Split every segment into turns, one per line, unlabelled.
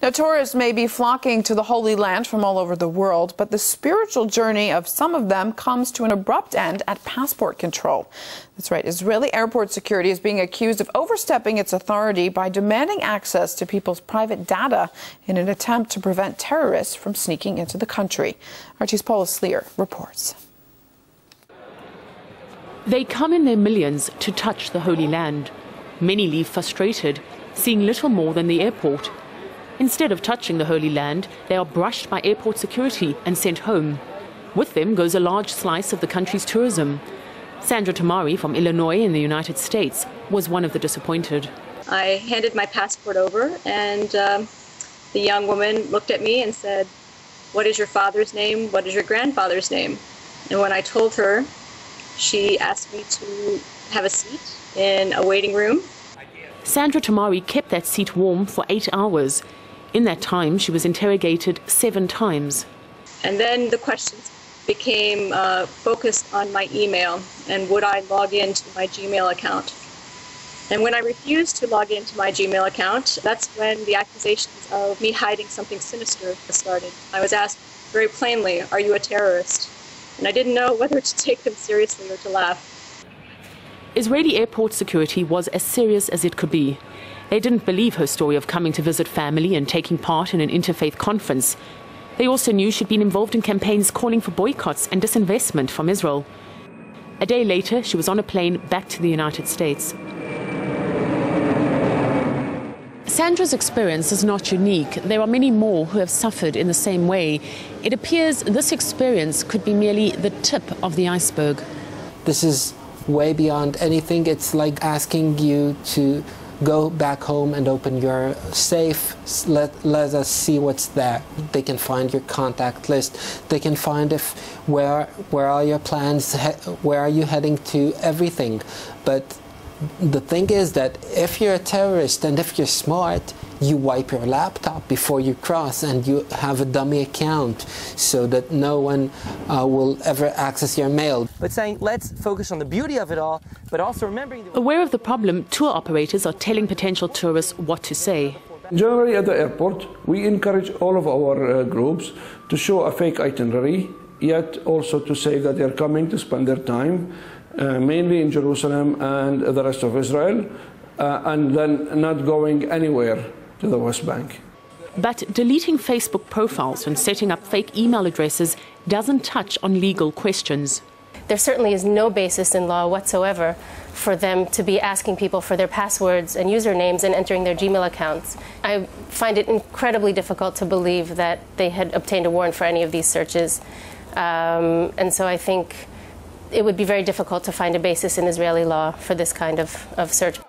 Now, tourists may be flocking to the Holy Land from all over the world, but the spiritual journey of some of them comes to an abrupt end at passport control. That's right. Israeli airport security is being accused of overstepping its authority by demanding access to people's private data in an attempt to prevent terrorists from sneaking into the country. RT's Paula Sleer reports.
They come in their millions to touch the Holy Land. Many leave frustrated, seeing little more than the airport. Instead of touching the Holy Land, they are brushed by airport security and sent home. With them goes a large slice of the country's tourism. Sandra Tamari from Illinois in the United States was one of the disappointed.
I handed my passport over, and the young woman looked at me and said, "What is your father's name? What is your grandfather's name?" And when I told her, she asked me to have a seat in a waiting room.
Sandra Tamari kept that seat warm for 8 hours. In that time, she was interrogated 7 times.
And then the questions became focused on my email and would I log into my Gmail account. And when I refused to log into my Gmail account, that's when the accusations of me hiding something sinister started. I was asked very plainly, "Are you a terrorist?" And I didn't know whether to take them seriously or to laugh.
Israeli airport security was as serious as it could be. They didn't believe her story of coming to visit family and taking part in an interfaith conference. They also knew she'd been involved in campaigns calling for boycotts and disinvestment from Israel. A day later, she was on a plane back to the United States. Sandra's experience is not unique. There are many more who have suffered in the same way. It appears this experience could be merely the tip of the iceberg.
This is way beyond anything. It's like asking you to go back home and open your safe. Let us see what's there. They can find your contact list. They can find where are your plans, where are you heading to, everything. But the thing is that if you're a terrorist and if you're smart, you wipe your laptop before you cross and you have a dummy account so that no one will ever access your mail.
But saying, let's focus on the beauty of it all, but also remembering...
Aware of the problem, tour operators are telling potential tourists what to say.
Generally at the airport, we encourage all of our groups to show a fake itinerary, yet also to say that they're coming to spend their time mainly in Jerusalem and the rest of Israel, and then not going anywhere to the West Bank.
But deleting Facebook profiles and setting up fake email addresses doesn't touch on legal questions.
There certainly is no basis in law whatsoever for them to be asking people for their passwords and usernames and entering their Gmail accounts. I find it incredibly difficult to believe that they had obtained a warrant for any of these searches. And so I think it would be very difficult to find a basis in Israeli law for this kind of search.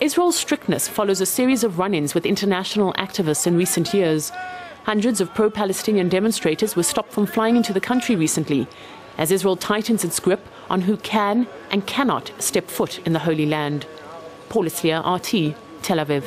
Israel's strictness follows a series of run-ins with international activists in recent years. Hundreds of pro-Palestinian demonstrators were stopped from flying into the country recently, as Israel tightens its grip on who can and cannot step foot in the Holy Land. Paula Sleer, RT, Tel Aviv.